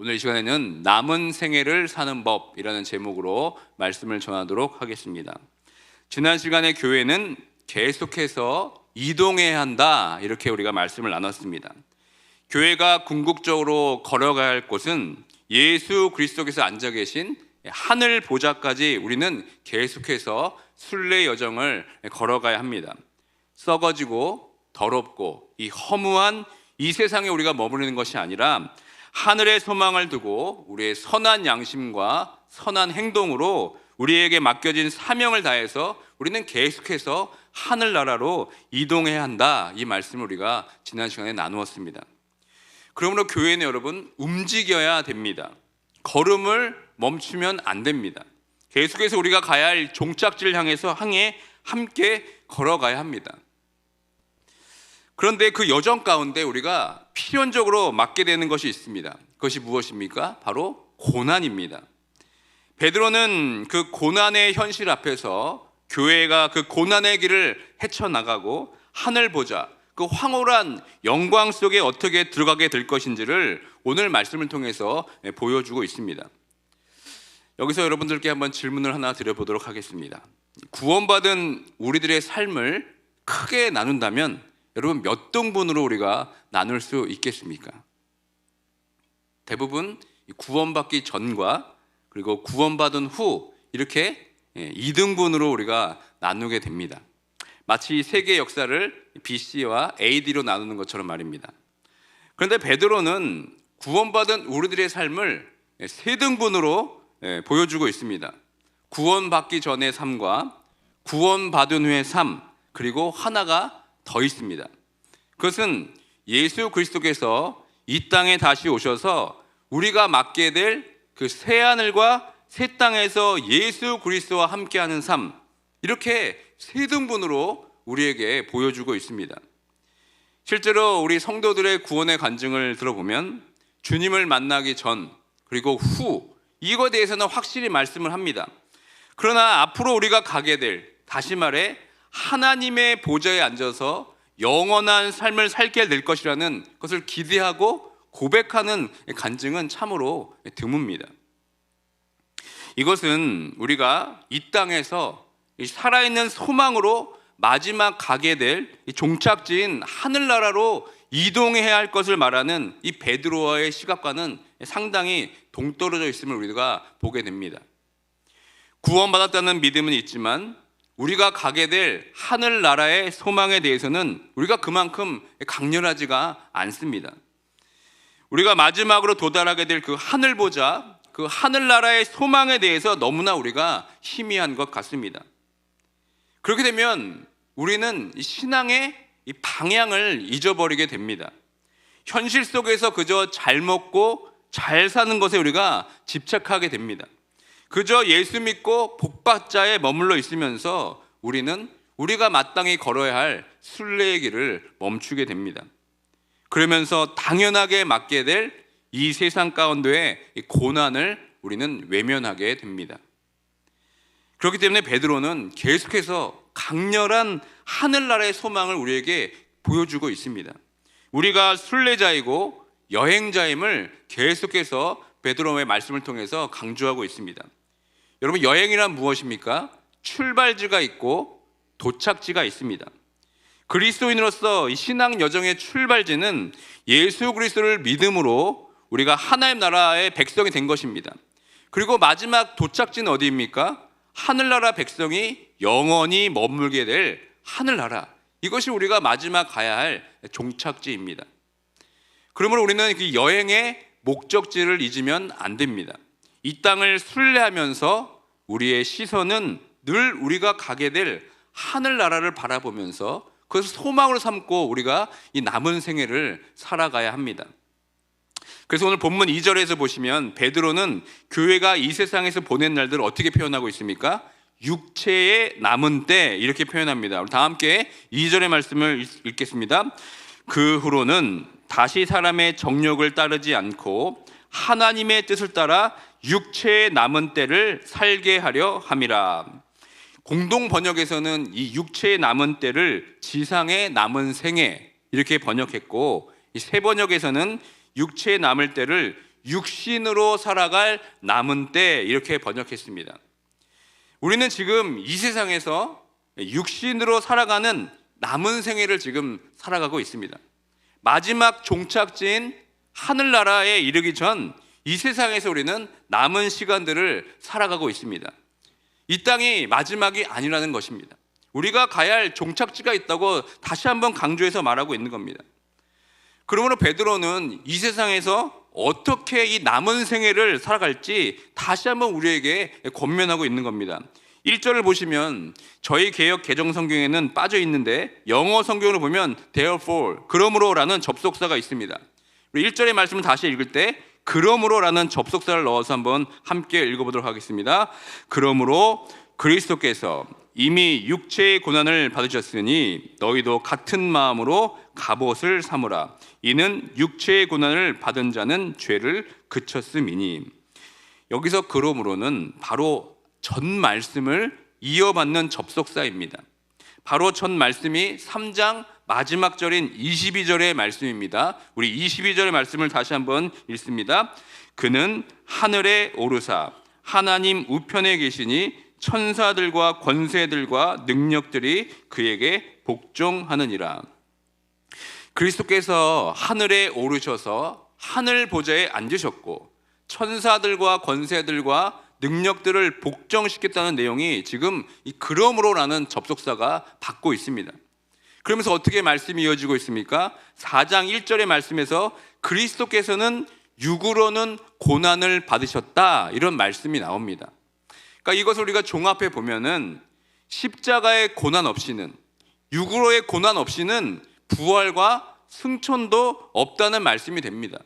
오늘 이 시간에는 남은 생애를 사는 법이라는 제목으로 말씀을 전하도록 하겠습니다. 지난 시간에 교회는 계속해서 이동해야 한다, 이렇게 우리가 말씀을 나눴습니다. 교회가 궁극적으로 걸어가야 할 곳은 예수 그리스도께서 앉아 계신 하늘 보좌까지 우리는 계속해서 순례 여정을 걸어가야 합니다. 썩어지고 더럽고 이 허무한 이 세상에 우리가 머무르는 것이 아니라 하늘의 소망을 두고 우리의 선한 양심과 선한 행동으로 우리에게 맡겨진 사명을 다해서 우리는 계속해서 하늘나라로 이동해야 한다, 이 말씀을 우리가 지난 시간에 나누었습니다. 그러므로 교회는 여러분 움직여야 됩니다. 걸음을 멈추면 안 됩니다. 계속해서 우리가 가야 할 종착지를 향해서 함께 걸어가야 합니다. 그런데 그 여정 가운데 우리가 필연적으로 맞게 되는 것이 있습니다. 그것이 무엇입니까? 바로 고난입니다. 베드로는 그 고난의 현실 앞에서 교회가 그 고난의 길을 헤쳐나가고 하늘 보자, 그 황홀한 영광 속에 어떻게 들어가게 될 것인지를 오늘 말씀을 통해서 보여주고 있습니다. 여기서 여러분들께 한번 질문을 하나 드려보도록 하겠습니다. 구원받은 우리들의 삶을 크게 나눈다면 여러분 몇 등분으로 우리가 나눌 수 있겠습니까? 대부분 구원받기 전과 그리고 구원받은 후 이렇게 2등분으로 우리가 나누게 됩니다. 마치 세계 역사를 BC와 AD로 나누는 것처럼 말입니다. 그런데 베드로는 구원받은 우리들의 삶을 3등분으로 보여주고 있습니다. 구원받기 전의 삶과 구원받은 후의 삶, 그리고 하나가 더 있습니다. 그것은 예수 그리스도께서 이 땅에 다시 오셔서 우리가 맡게 될 그 새하늘과 새 땅에서 예수 그리스도와 함께하는 삶, 이렇게 3등분으로 우리에게 보여주고 있습니다. 실제로 우리 성도들의 구원의 간증을 들어보면 주님을 만나기 전 그리고 후 이거에 대해서는 확실히 말씀을 합니다. 그러나 앞으로 우리가 가게 될, 다시 말해 하나님의 보좌에 앉아서 영원한 삶을 살게 될 것이라는 것을 기대하고 고백하는 간증은 참으로 드뭅니다. 이것은 우리가 이 땅에서 살아있는 소망으로 마지막 가게 될 종착지인 하늘나라로 이동해야 할 것을 말하는 이 베드로와의 시각과는 상당히 동떨어져 있음을 우리가 보게 됩니다. 구원받았다는 믿음은 있지만 우리가 가게 될 하늘나라의 소망에 대해서는 우리가 그만큼 강렬하지가 않습니다. 우리가 마지막으로 도달하게 될 그 하늘 보자, 그 하늘나라의 소망에 대해서 너무나 우리가 희미한 것 같습니다. 그렇게 되면 우리는 신앙의 이 방향을 잊어버리게 됩니다. 현실 속에서 그저 잘 먹고 잘 사는 것에 우리가 집착하게 됩니다. 그저 예수 믿고 복받자에 머물러 있으면서 우리는 우리가 마땅히 걸어야 할 순례의 길을 멈추게 됩니다. 그러면서 당연하게 맞게 될 이 세상 가운데의 고난을 우리는 외면하게 됩니다. 그렇기 때문에 베드로는 계속해서 강렬한 하늘나라의 소망을 우리에게 보여주고 있습니다. 우리가 순례자이고 여행자임을 계속해서 베드로의 말씀을 통해서 강조하고 있습니다. 여러분, 여행이란 무엇입니까? 출발지가 있고 도착지가 있습니다. 그리스도인으로서 이 신앙 여정의 출발지는 예수 그리스도를 믿음으로 우리가 하나님 나라의 백성이 된 것입니다. 그리고 마지막 도착지는 어디입니까? 하늘나라 백성이 영원히 머물게 될 하늘나라, 이것이 우리가 마지막 가야 할 종착지입니다. 그러므로 우리는 그 여행의 목적지를 잊으면 안 됩니다. 이 땅을 순례하면서 우리의 시선은 늘 우리가 가게 될 하늘나라를 바라보면서 그것을 소망으로 삼고 우리가 이 남은 생애를 살아가야 합니다. 그래서 오늘 본문 2절에서 보시면 베드로는 교회가 이 세상에서 보낸 날들을 어떻게 표현하고 있습니까? 육체의 남은 때, 이렇게 표현합니다. 우리 다 함께 2절의 말씀을 읽겠습니다. 그 후로는 다시 사람의 정욕을 따르지 않고 하나님의 뜻을 따라 육체의 남은 때를 살게 하려 함이라. 공동 번역에서는 이 육체의 남은 때를 지상의 남은 생애, 이렇게 번역했고, 이 새 번역에서는 육체의 남을 때를 육신으로 살아갈 남은 때, 이렇게 번역했습니다. 우리는 지금 이 세상에서 육신으로 살아가는 남은 생애를 지금 살아가고 있습니다. 마지막 종착지인 하늘나라에 이르기 전 이 세상에서 우리는 남은 시간들을 살아가고 있습니다. 이 땅이 마지막이 아니라는 것입니다. 우리가 가야 할 종착지가 있다고 다시 한번 강조해서 말하고 있는 겁니다. 그러므로 베드로는 이 세상에서 어떻게 이 남은 생애를 살아갈지 다시 한번 우리에게 권면하고 있는 겁니다. 1절을 보시면 저희 개역 개정 성경에는 빠져 있는데 영어 성경으로 보면 therefore, 그러므로라는 접속사가 있습니다. 1절의 말씀을 다시 읽을 때 그러므로라는 접속사를 넣어서 한번 함께 읽어보도록 하겠습니다. 그러므로 그리스도께서 이미 육체의 고난을 받으셨으니 너희도 같은 마음으로 갑옷을 삼으라. 이는 육체의 고난을 받은 자는 죄를 그쳤음이니. 여기서 그러므로는 바로 전 말씀을 이어받는 접속사입니다. 바로 전 말씀이 3장 마지막 절인 22절의 말씀입니다. 우리 22절의 말씀을 다시 한번 읽습니다. 그는 하늘에 오르사 하나님 우편에 계시니 천사들과 권세들과 능력들이 그에게 복종하느니라. 그리스도께서 하늘에 오르셔서 하늘 보좌에 앉으셨고 천사들과 권세들과 능력들을 복종시켰다는 내용이 지금 이 그러므로라는 접속사가 받고 있습니다. 그러면서 어떻게 말씀이 이어지고 있습니까? 4장 1절의 말씀에서 그리스도께서는 육으로는 고난을 받으셨다, 이런 말씀이 나옵니다. 그러니까 이것을 우리가 종합해 보면은 십자가의 고난 없이는, 육으로의 고난 없이는 부활과 승천도 없다는 말씀이 됩니다.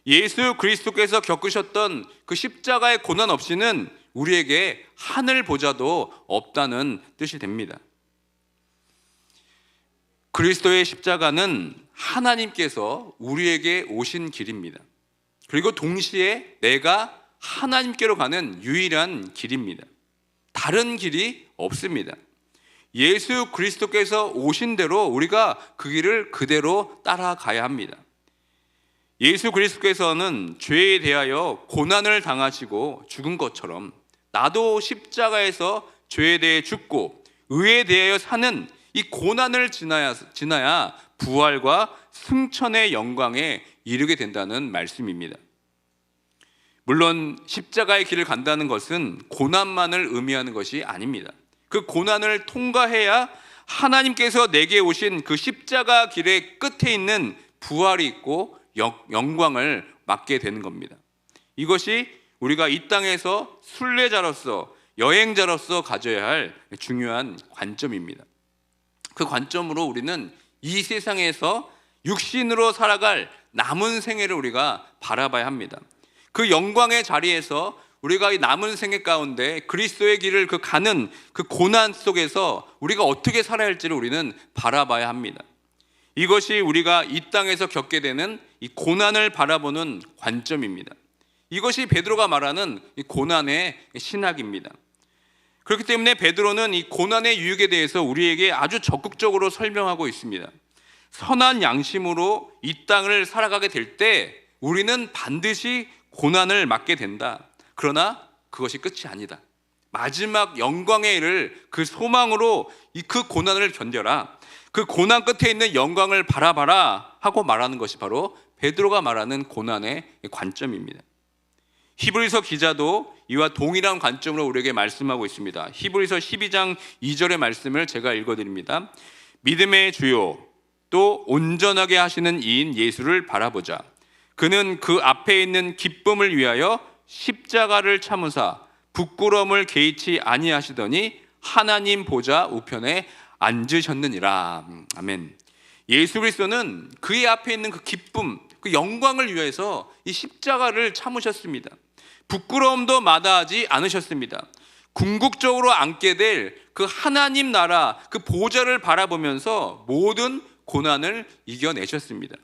예수 그리스도께서 겪으셨던 그 십자가의 고난 없이는 우리에게 하늘 보좌도 없다는 뜻이 됩니다. 그리스도의 십자가는 하나님께서 우리에게 오신 길입니다. 그리고 동시에 내가 하나님께로 가는 유일한 길입니다. 다른 길이 없습니다. 예수 그리스도께서 오신 대로 우리가 그 길을 그대로 따라가야 합니다. 예수 그리스도께서는 죄에 대하여 고난을 당하시고 죽은 것처럼 나도 십자가에서 죄에 대해 죽고 의에 대하여 사는 이 고난을 지나야 부활과 승천의 영광에 이르게 된다는 말씀입니다. 물론 십자가의 길을 간다는 것은 고난만을 의미하는 것이 아닙니다. 그 고난을 통과해야 하나님께서 내게 오신 그 십자가 길의 끝에 있는 부활이 있고 영광을 맞게 되는 겁니다. 이것이 우리가 이 땅에서 순례자로서 여행자로서 가져야 할 중요한 관점입니다. 그 관점으로 우리는 이 세상에서 육신으로 살아갈 남은 생애를 우리가 바라봐야 합니다. 그 영광의 자리에서 우리가 이 남은 생애 가운데 그리스도의 길을 가는 그 고난 속에서 우리가 어떻게 살아야 할지를 우리는 바라봐야 합니다. 이것이 우리가 이 땅에서 겪게 되는 이 고난을 바라보는 관점입니다. 이것이 베드로가 말하는 이 고난의 신학입니다. 그렇기 때문에 베드로는 이 고난의 유익에 대해서 우리에게 아주 적극적으로 설명하고 있습니다. 선한 양심으로 이 땅을 살아가게 될 때 우리는 반드시 고난을 맞게 된다. 그러나 그것이 끝이 아니다. 마지막 영광에 이를 그 소망으로 그 고난을 견뎌라. 그 고난 끝에 있는 영광을 바라봐라 하고 말하는 것이 바로 베드로가 말하는 고난의 관점입니다. 히브리서 기자도 이와 동일한 관점으로 우리에게 말씀하고 있습니다. 히브리서 12장 2절의 말씀을 제가 읽어드립니다. 믿음의 주요 또 온전하게 하시는 이인 예수를 바라보자. 그는 그 앞에 있는 기쁨을 위하여 십자가를 참으사 부끄러움을 개의치 아니하시더니 하나님 보좌 우편에 앉으셨느니라. 아멘. 예수 그리스도는 그의 앞에 있는 그 기쁨, 그 영광을 위해서 이 십자가를 참으셨습니다. 부끄러움도 마다하지 않으셨습니다. 궁극적으로 앉게 될 그 하나님 나라, 그 보좌를 바라보면서 모든 고난을 이겨내셨습니다.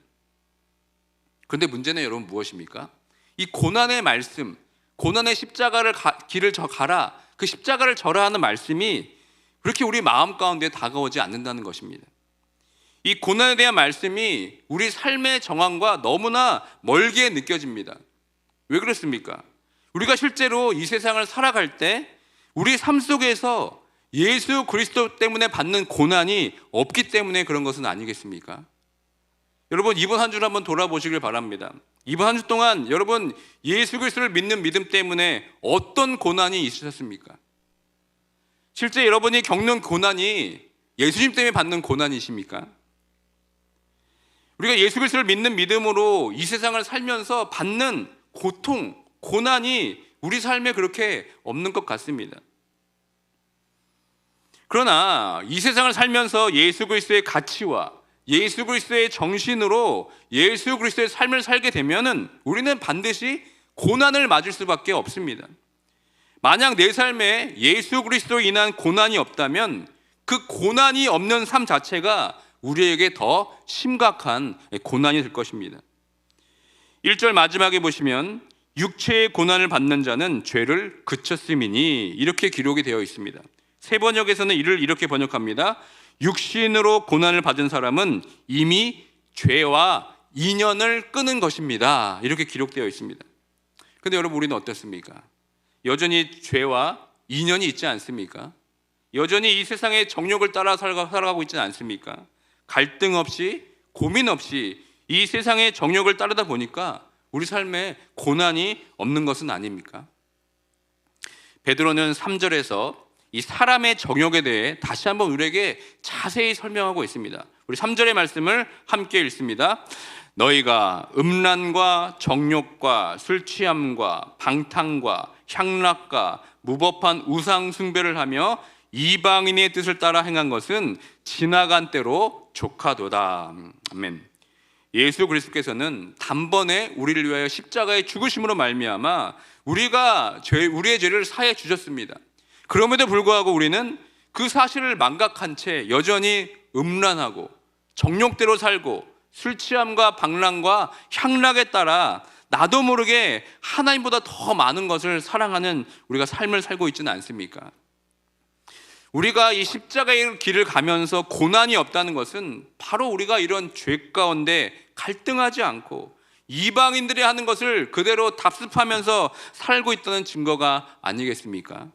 그런데 문제는 여러분 무엇입니까? 이 고난의 말씀, 고난의 십자가를 길을 가라, 그 십자가를 져라 하는 말씀이 그렇게 우리 마음 가운데 다가오지 않는다는 것입니다. 이 고난에 대한 말씀이 우리 삶의 정황과 너무나 멀게 느껴집니다. 왜 그렇습니까? 우리가 실제로 이 세상을 살아갈 때 우리 삶 속에서 예수 그리스도 때문에 받는 고난이 없기 때문에 그런 것은 아니겠습니까? 여러분, 이번 한 주를 한번 돌아보시길 바랍니다. 이번 한 주 동안 여러분 예수 그리스도를 믿는 믿음 때문에 어떤 고난이 있으셨습니까? 실제 여러분이 겪는 고난이 예수님 때문에 받는 고난이십니까? 우리가 예수 그리스도를 믿는 믿음으로 이 세상을 살면서 받는 고통, 고난이 우리 삶에 그렇게 없는 것 같습니다. 그러나 이 세상을 살면서 예수 그리스도의 가치와 예수 그리스도의 정신으로 예수 그리스도의 삶을 살게 되면은 우리는 반드시 고난을 맞을 수밖에 없습니다. 만약 내 삶에 예수 그리스도로 인한 고난이 없다면 그 고난이 없는 삶 자체가 우리에게 더 심각한 고난이 될 것입니다. 1절 마지막에 보시면 육체의 고난을 받는 자는 죄를 그쳤음이니 이렇게 기록이 되어 있습니다. 세 번역에서는 이를 이렇게 번역합니다. 육신으로 고난을 받은 사람은 이미 죄와 인연을 끊은 것입니다. 이렇게 기록되어 있습니다. 그런데 여러분, 우리는 어떻습니까? 여전히 죄와 인연이 있지 않습니까? 여전히 이 세상의 정욕을 따라 살아가고 있지는 않습니까? 갈등 없이 고민 없이 이 세상의 정욕을 따르다 보니까 우리 삶에 고난이 없는 것은 아닙니까? 베드로는 3절에서 이 사람의 정욕에 대해 다시 한번 우리에게 자세히 설명하고 있습니다. 우리 3절의 말씀을 함께 읽습니다. 너희가 음란과 정욕과 술 취함과 방탕과 향락과 무법한 우상 숭배를 하며 이방인의 뜻을 따라 행한 것은 지나간 때로 족하도다. 아멘. 예수 그리스도께서는 단번에 우리를 위하여 십자가의 죽으심으로 말미암아 우리의 죄를 사해 주셨습니다. 그럼에도 불구하고 우리는 그 사실을 망각한 채 여전히 음란하고 정욕대로 살고 술 취함과 방랑과 향락에 따라 나도 모르게 하나님보다 더 많은 것을 사랑하는 우리가 삶을 살고 있지는 않습니까? 우리가 이 십자가의 길을 가면서 고난이 없다는 것은 바로 우리가 이런 죄 가운데 갈등하지 않고 이방인들이 하는 것을 그대로 답습하면서 살고 있다는 증거가 아니겠습니까?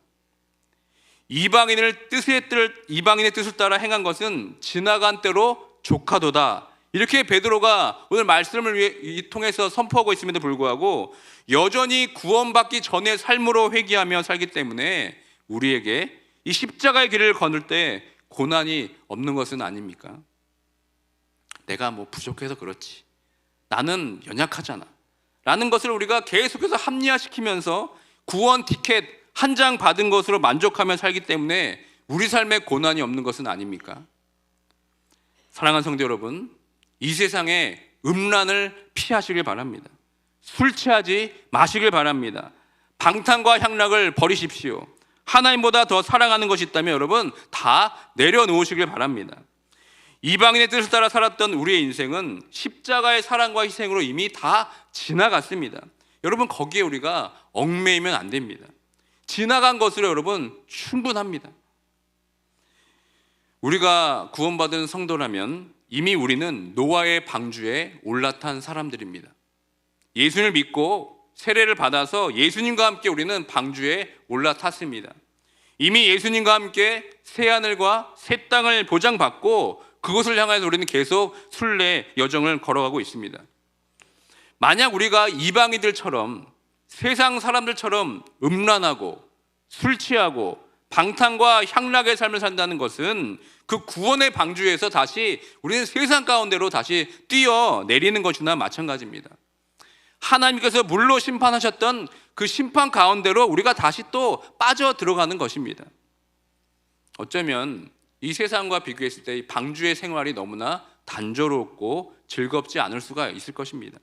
이방인의 뜻을 따라 행한 것은 지나간 때로 족하도다. 이렇게 베드로가 오늘 말씀을 통해서 선포하고 있음에도 불구하고 여전히 구원받기 전의 삶으로 회귀하며 살기 때문에 우리에게 이 십자가의 길을 거닐 때 고난이 없는 것은 아닙니까? 내가 부족해서 그렇지, 나는 연약하잖아 라는 것을 우리가 계속해서 합리화시키면서 구원 티켓 한 장 받은 것으로 만족하며 살기 때문에 우리 삶에 고난이 없는 것은 아닙니까? 사랑하는 성도 여러분, 이 세상에 음란을 피하시길 바랍니다. 술 취하지 마시길 바랍니다. 방탕과 향락을 버리십시오. 하나님보다 더 사랑하는 것이 있다면 여러분 다 내려놓으시길 바랍니다. 이방인의 뜻을 따라 살았던 우리의 인생은 십자가의 사랑과 희생으로 이미 다 지나갔습니다. 여러분, 거기에 우리가 얽매이면 안 됩니다. 지나간 것으로 여러분 충분합니다. 우리가 구원받은 성도라면 이미 우리는 노아의 방주에 올라탄 사람들입니다. 예수님을 믿고 세례를 받아서 예수님과 함께 우리는 방주에 올라탔습니다. 이미 예수님과 함께 새하늘과 새 땅을 보장받고 그곳을 향해서 우리는 계속 순례 여정을 걸어가고 있습니다. 만약 우리가 이방인들처럼 세상 사람들처럼 음란하고 술 취하고 방탕과 향락의 삶을 산다는 것은 그 구원의 방주에서 다시 우리는 세상 가운데로 다시 뛰어내리는 것이나 마찬가지입니다. 하나님께서 물로 심판하셨던 그 심판 가운데로 우리가 다시 또 빠져 들어가는 것입니다. 어쩌면 이 세상과 비교했을 때 이 방주의 생활이 너무나 단조롭고 즐겁지 않을 수가 있을 것입니다.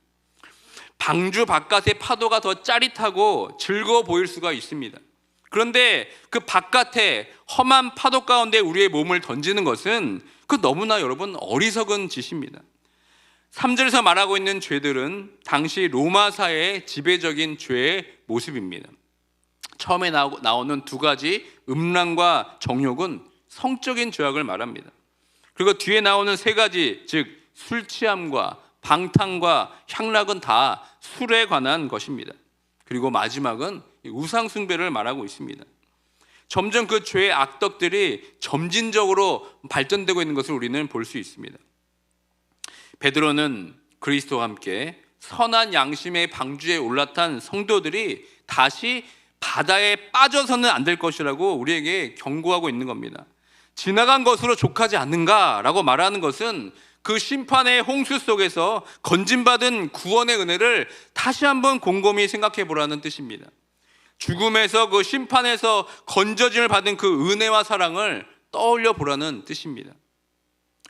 방주 바깥의 파도가 더 짜릿하고 즐거워 보일 수가 있습니다. 그런데 그 바깥에 험한 파도 가운데 우리의 몸을 던지는 것은 그 너무나 여러분 어리석은 짓입니다. 3절에서 말하고 있는 죄들은 당시 로마 사회의 지배적인 죄의 모습입니다. 처음에 나오는 두 가지 음란과 정욕은 성적인 죄악을 말합니다. 그리고 뒤에 나오는 세 가지, 즉 술 취함과 방탕과 향락은 다 술에 관한 것입니다. 그리고 마지막은 우상 숭배를 말하고 있습니다. 점점 그 죄의 악덕들이 점진적으로 발전되고 있는 것을 우리는 볼 수 있습니다. 베드로는 그리스도와 함께 선한 양심의 방주에 올라탄 성도들이 다시 바다에 빠져서는 안 될 것이라고 우리에게 경고하고 있는 겁니다. 지나간 것으로 족하지 않는가라고 말하는 것은 그 심판의 홍수 속에서 건진받은 구원의 은혜를 다시 한번 곰곰이 생각해 보라는 뜻입니다. 죽음에서 그 심판에서 건져짐을 받은 그 은혜와 사랑을 떠올려 보라는 뜻입니다.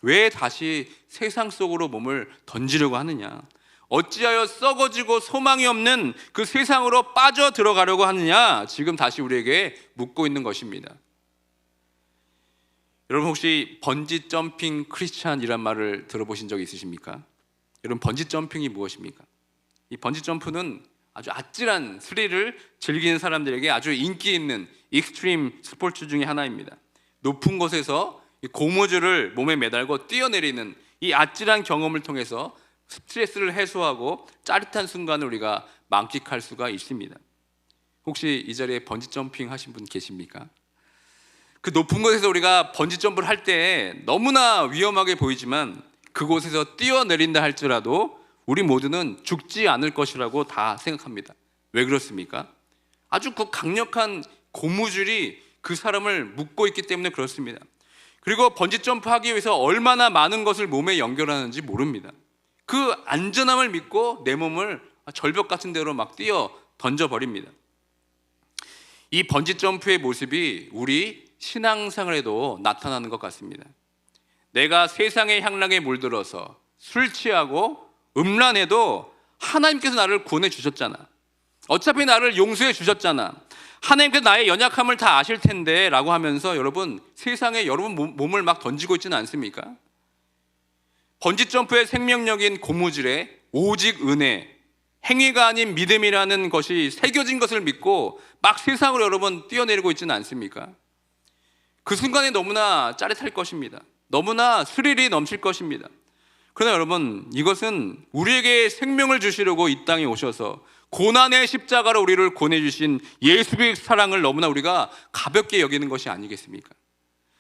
왜 다시 세상 속으로 몸을 던지려고 하느냐? 어찌하여 썩어지고 소망이 없는 그 세상으로 빠져 들어가려고 하느냐? 지금 다시 우리에게 묻고 있는 것입니다. 여러분 혹시 번지 점핑 크리스찬이란 말을 들어보신 적 있으십니까? 여러분 번지 점핑이 무엇입니까? 이 번지 점프는 아주 아찔한 스릴을 즐기는 사람들에게 아주 인기 있는 익스트림 스포츠 중에 하나입니다. 높은 곳에서 고무줄을 몸에 매달고 뛰어내리는 이 아찔한 경험을 통해서 스트레스를 해소하고 짜릿한 순간을 우리가 만끽할 수가 있습니다. 혹시 이 자리에 번지 점핑 하신 분 계십니까? 그 높은 곳에서 우리가 번지 점프를 할 때 너무나 위험하게 보이지만 그곳에서 뛰어내린다 할지라도 우리 모두는 죽지 않을 것이라고 다 생각합니다. 왜 그렇습니까? 아주 그 강력한 고무줄이 그 사람을 묶고 있기 때문에 그렇습니다. 그리고 번지 점프 하기 위해서 얼마나 많은 것을 몸에 연결하는지 모릅니다. 그 안전함을 믿고 내 몸을 절벽 같은 데로 막 뛰어 던져버립니다. 이 번지 점프의 모습이 우리 신앙생활에도 나타나는 것 같습니다. 내가 세상의 향락에 물들어서 술 취하고 음란해도 하나님께서 나를 구원해 주셨잖아. 어차피 나를 용서해 주셨잖아. 하나님께서 나의 연약함을 다 아실 텐데 라고 하면서 여러분 세상에 여러분 몸을 막 던지고 있지는 않습니까? 번지점프의 생명력인 고무줄에 오직 은혜, 행위가 아닌 믿음이라는 것이 새겨진 것을 믿고 막 세상으로 여러분 뛰어내리고 있지는 않습니까? 그 순간에 너무나 짜릿할 것입니다. 너무나 스릴이 넘칠 것입니다. 그러나 여러분 이것은 우리에게 생명을 주시려고 이 땅에 오셔서 고난의 십자가로 우리를 권해주신 예수의 사랑을 너무나 우리가 가볍게 여기는 것이 아니겠습니까?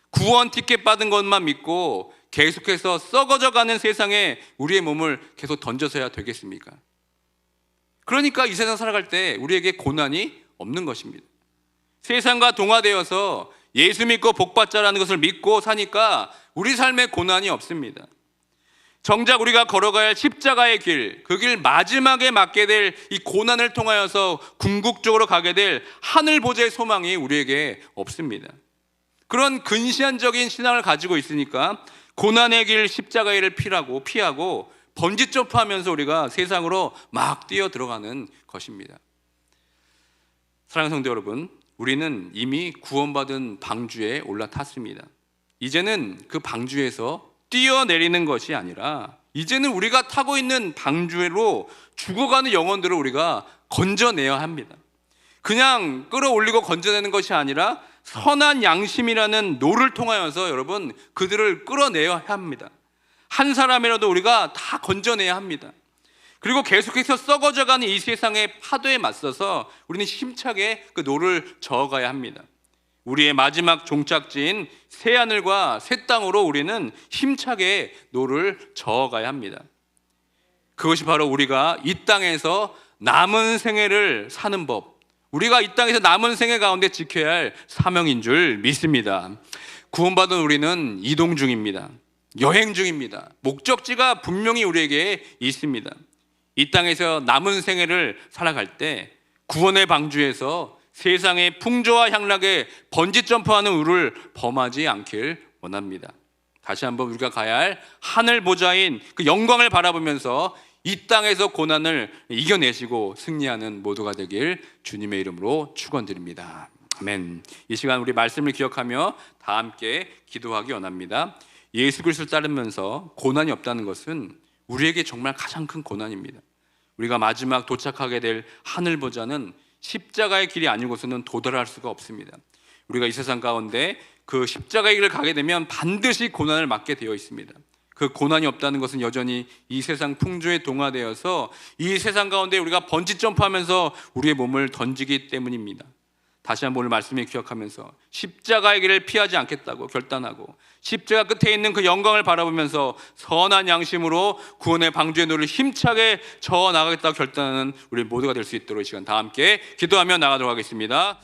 구원 티켓 받은 것만 믿고 계속해서 썩어져가는 세상에 우리의 몸을 계속 던져서야 되겠습니까? 그러니까 이 세상 살아갈 때 우리에게 고난이 없는 것입니다. 세상과 동화되어서 예수 믿고 복받자라는 것을 믿고 사니까 우리 삶에 고난이 없습니다. 정작 우리가 걸어가야 할 십자가의 길, 그 길 마지막에 맞게 될 이 고난을 통하여서 궁극적으로 가게 될 하늘 보좌의 소망이 우리에게 없습니다. 그런 근시안적인 신앙을 가지고 있으니까 고난의 길 십자가의 길을 피하고 번지 점프하면서 우리가 세상으로 막 뛰어 들어가는 것입니다. 사랑하는 성도 여러분, 우리는 이미 구원받은 방주에 올라탔습니다. 이제는 그 방주에서 뛰어내리는 것이 아니라 이제는 우리가 타고 있는 방주로 죽어가는 영혼들을 우리가 건져내야 합니다. 그냥 끌어올리고 건져내는 것이 아니라 선한 양심이라는 노를 통하여서 여러분 그들을 끌어내야 합니다. 한 사람이라도 우리가 다 건져내야 합니다. 그리고 계속해서 썩어져가는 이 세상의 파도에 맞서서 우리는 힘차게 그 노를 저어가야 합니다. 우리의 마지막 종착지인 새하늘과 새 땅으로 우리는 힘차게 노를 저어가야 합니다. 그것이 바로 우리가 이 땅에서 남은 생애를 사는 법, 우리가 이 땅에서 남은 생애 가운데 지켜야 할 사명인 줄 믿습니다. 구원받은 우리는 이동 중입니다. 여행 중입니다. 목적지가 분명히 우리에게 있습니다. 이 땅에서 남은 생애를 살아갈 때 구원의 방주에서 세상의 풍조와 향락에 번지 점프하는 우를 범하지 않길 원합니다. 다시 한번 우리가 가야 할 하늘 보좌인 그 영광을 바라보면서 이 땅에서 고난을 이겨내시고 승리하는 모두가 되길 주님의 이름으로 축원드립니다. 아멘. 이 시간 우리 말씀을 기억하며 다 함께 기도하기 원합니다. 예수 그리스도를 따르면서 고난이 없다는 것은 우리에게 정말 가장 큰 고난입니다. 우리가 마지막 도착하게 될 하늘 보좌는 십자가의 길이 아니고서는 도달할 수가 없습니다. 우리가 이 세상 가운데 그 십자가의 길을 가게 되면 반드시 고난을 맞게 되어 있습니다. 그 고난이 없다는 것은 여전히 이 세상 풍조에 동화되어서 이 세상 가운데 우리가 번지 점프하면서 우리의 몸을 던지기 때문입니다. 다시 한번 오늘 말씀을 기억하면서 십자가의 길을 피하지 않겠다고 결단하고 십자가 끝에 있는 그 영광을 바라보면서 선한 양심으로 구원의 방주의 노를 힘차게 저어 나가겠다고 결단하는 우리 모두가 될 수 있도록 이 시간 다 함께 기도하며 나가도록 하겠습니다.